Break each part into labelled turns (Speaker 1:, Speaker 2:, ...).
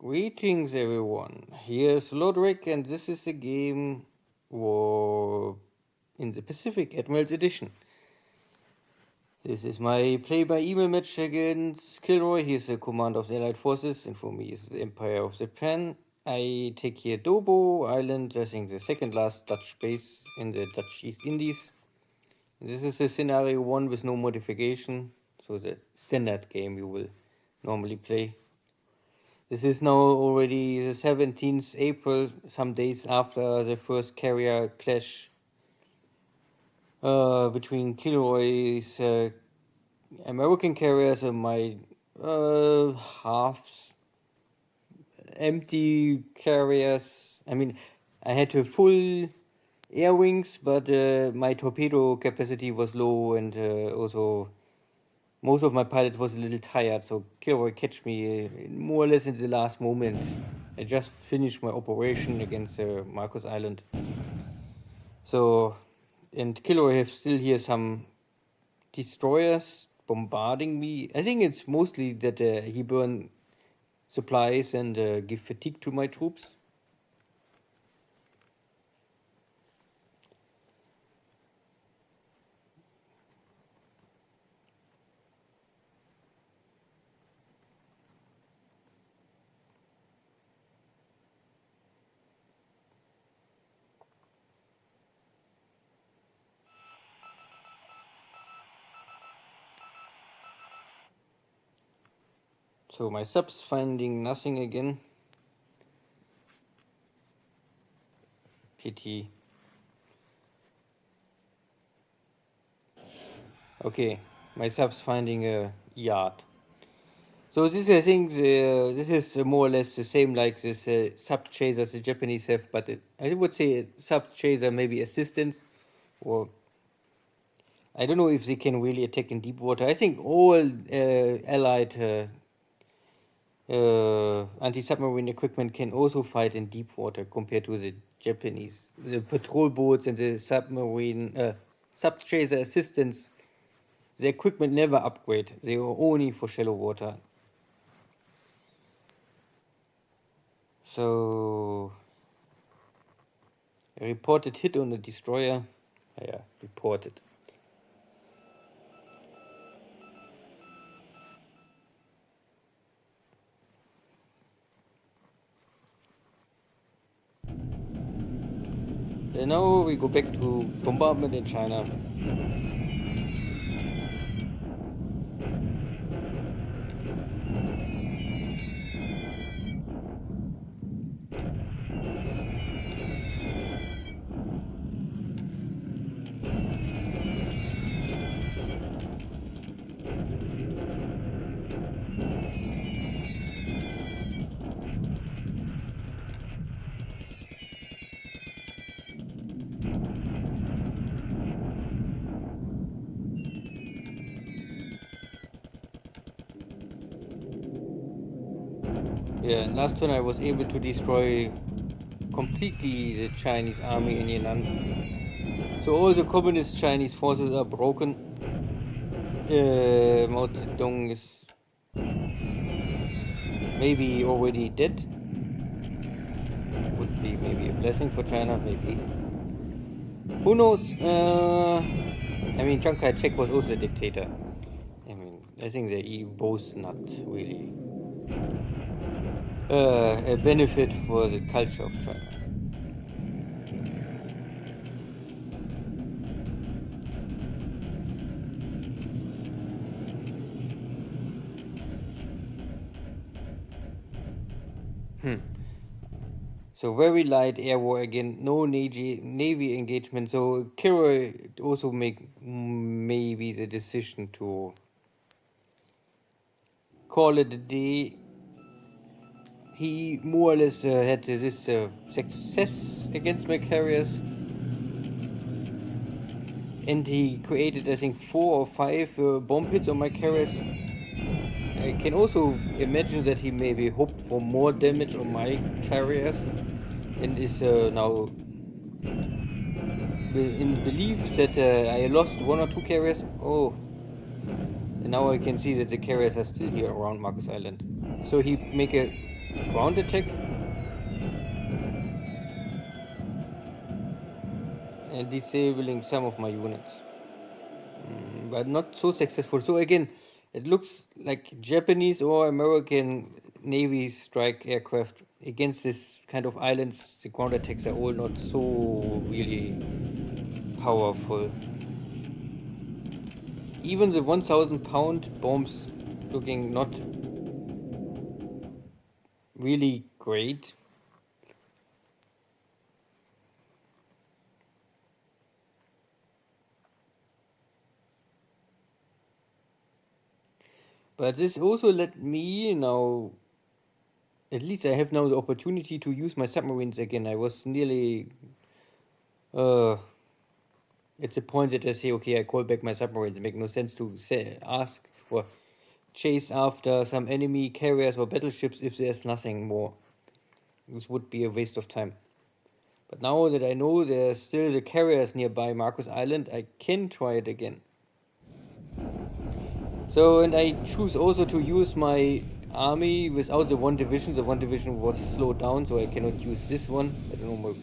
Speaker 1: Greetings everyone, here's Lodric and this is the game War in the Pacific Admirals Edition. This is my play-by-email match against KilRoy. He's the commander of the Allied Forces and for me is the Empire of Japan. I take here Dobo Island, I think the second last Dutch base in the Dutch East Indies. This is the scenario 1 with no modification, so the standard game you will normally play. This is now already the 17th April, some days after the first carrier clash between KilRoy's American carriers and my half empty carriers. I mean, I had a full air wings, but my torpedo capacity was low and also most of my pilots was a little tired, so KilRoy catch me more or less in the last moment. I just finished my operation against Marcos Island. So, and KilRoy have still here some destroyers bombarding me. I think it's mostly that he burn supplies and give fatigue to my troops. So my subs finding nothing again. Pity. Okay, my subs finding a yard. So this I think this is more or less the same like this sub chasers the Japanese have, but I would say sub chaser maybe assistance, or I don't know if they can really attack in deep water. I think all allied anti-submarine equipment can also fight in deep water compared to the Japanese. The patrol boats and the submarine sub-chaser assistants, the equipment never upgrade. They are only for shallow water. So, a reported hit on the destroyer. Yeah, reported. And now we go back to bombardment in China. Yeah, and last turn I was able to destroy completely the Chinese army in Yan'an. So all the communist Chinese forces are broken. Mao Zedong is maybe already dead. Would be maybe a blessing for China, maybe. Who knows? I mean, Chiang Kai-shek was also a dictator. I mean, I think they're both not really a benefit for the culture of China. So very light air war again, no navy engagement. So KilRoy also make maybe the decision to call it a day. He more or less had this success against my carriers, and he created I think 4 or 5 bomb hits on my carriers. I can also imagine that he maybe hoped for more damage on my carriers and is now in belief that I lost 1 or 2 carriers. Oh, and now I can see that the carriers are still here around Marcos Island. So he make a ground attack. And disabling some of my units. But not so successful. So again, it looks like Japanese or American Navy strike aircraft against this kind of islands. The ground attacks are all not so really powerful. Even the 1,000-pound bombs looking not really great. But this also let me now, at least I have now the opportunity to use my submarines again. I was nearly at the point that I say, okay, I call back my submarines. It makes no sense to ask for chase after some enemy carriers or battleships if there's nothing more. This would be a waste of time. But now that I know there's still the carriers nearby Marcus Island, I can try it again. So, and I choose also to use my army without the one division. The one division was slowed down, so I cannot use this one. I don't know,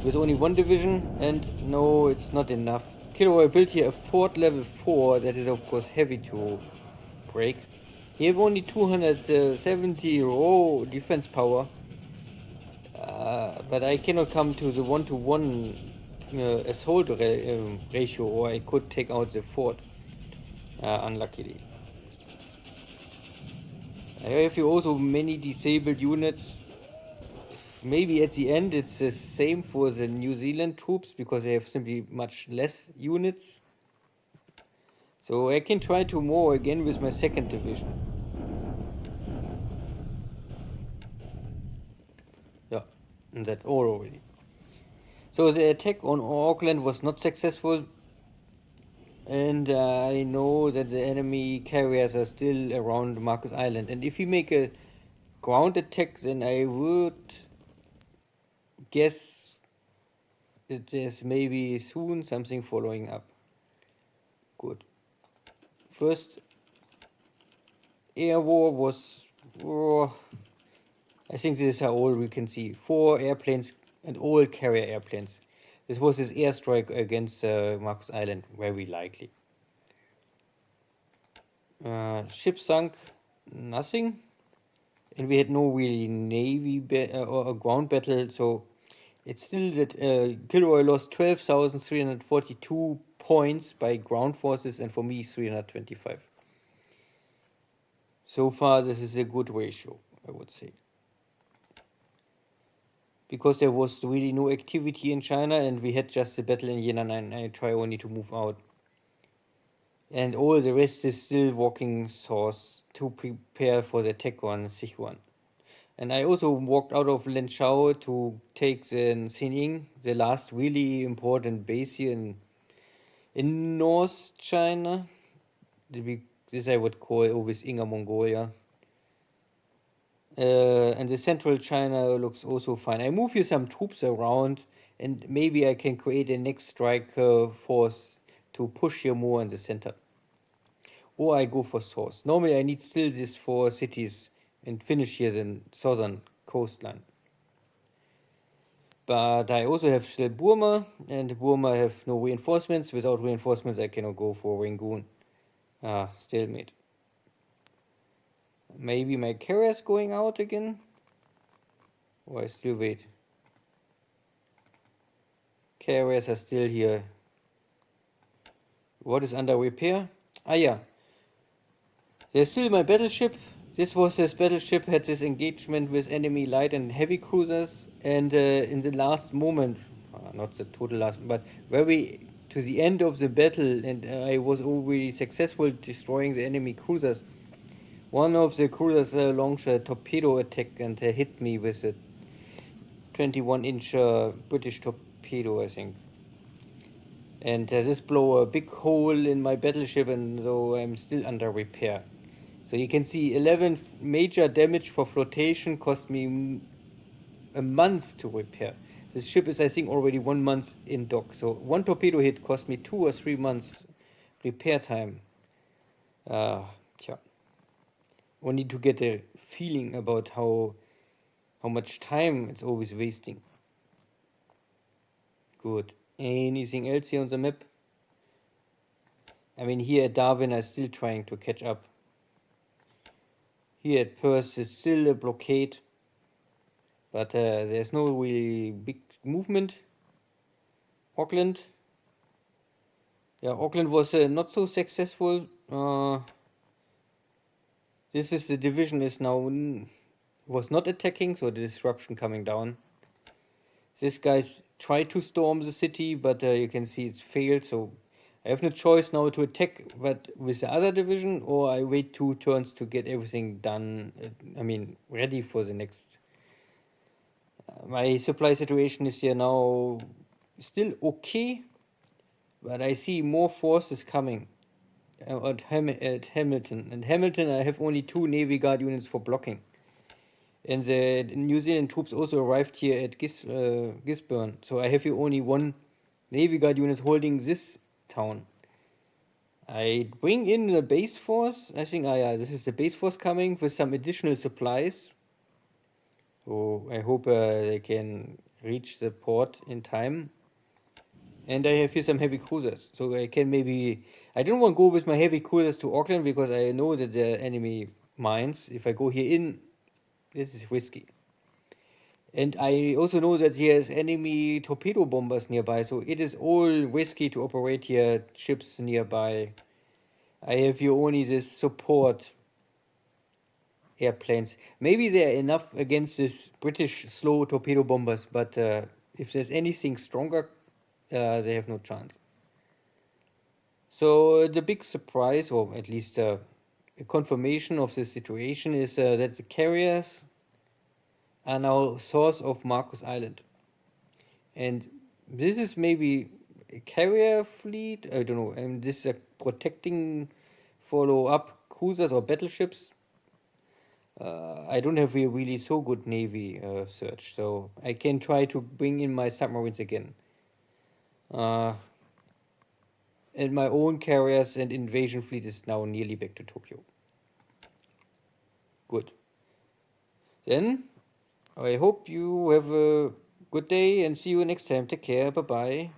Speaker 1: with only one division, and no, it's not enough. KilRoy built here a fort level 4, that is of course heavy to break. He have only 270 raw defense power, but I cannot come to the 1-to-1 assault ratio, or I could take out the fort, unluckily. I have here also many disabled units. Maybe at the end it's the same for the New Zealand troops, because they have simply much less units. So I can try to more again with my second division. Yeah, and that's all already. So the attack on Auckland was not successful, and I know that the enemy carriers are still around Marcus Island. And if we make a ground attack, then I would guess that there's maybe soon something following up. Good. First air war was, I think this is all we can see. 4 airplanes and all carrier airplanes. This was his airstrike against Marcus Island, very likely. Ship sunk, nothing. And we had no really navy or a ground battle, so it's still that KilRoy lost 12,342 points by ground forces, and for me 325. So far this is a good ratio, I would say. Because there was really no activity in China and we had just the battle in Yan'an, and I try only to move out. And all the rest is still walking south to prepare for the attack on Sichuan. And I also walked out of Lenshao to take the Xining, the last really important base here in North China. This I would call always Inner Mongolia. And the central China looks also fine. I move here some troops around, and maybe I can create a next strike force to push here more in the center. Or I go for source. Normally I need still these 4 cities and finish here the southern coastline. But I also have still Burma, and Burma have no reinforcements. Without reinforcements I cannot go for Rangoon. Stalemate. Maybe my carrier's going out again? Or I still wait. Carriers are still here. What is under repair? Ah, yeah. There's still my battleship. This battleship had this engagement with enemy light and heavy cruisers, and in the last moment, not the total last, but very to the end of the battle, and I was already successful destroying the enemy cruisers. One of the cruisers launched a torpedo attack and hit me with a 21-inch British torpedo, I think. And this blew a big hole in my battleship, and so I'm still under repair. So you can see 11 major damage for flotation cost me a month to repair. This ship is, I think, already 1 month in dock. So 1 torpedo hit cost me 2 or 3 months repair time. Yeah. only to get a feeling about how much time it's always wasting. Good. Anything else here on the map? I mean, here at Darwin, I'm still trying to catch up. Here at Perth, it's still a blockade, but there's no really big movement. Auckland. Yeah, Auckland was not so successful. This is the division is now was not attacking, so the disruption coming down. This guy's tried to storm the city, but you can see it's failed. So I have no choice now to attack, but with the other division, or I wait 2 turns to get everything done. I mean, ready for the next. My supply situation is here now still okay, but I see more forces coming at Hamilton. And Hamilton, I have only 2 Navy Guard units for blocking. And the New Zealand troops also arrived here at Gisborne. So I have here only 1 Navy Guard unit holding this town. I bring in the base force. I think, yeah, this is the base force coming with some additional supplies. So I hope they can reach the port in time. And I have here some heavy cruisers. So I can maybe... I don't want to go with my heavy cruisers to Auckland because I know that there are enemy mines. If I go here in, this is risky. And I also know that there's enemy torpedo bombers nearby, so it is all risky to operate here ships nearby. I have here only this support airplanes. Maybe they're enough against this British slow torpedo bombers, but if there's anything stronger, they have no chance. So the big surprise, or at least a confirmation of the situation, is that the carriers are now source of Marcus Island. And this is maybe a carrier fleet, I don't know, and this is a protecting follow-up cruisers or battleships. I don't have a really so good navy search, so I can try to bring in my submarines again. And my own carriers and invasion fleet is now nearly back to Tokyo. Good. Then, I hope you have a good day and see you next time. Take care. Bye-bye.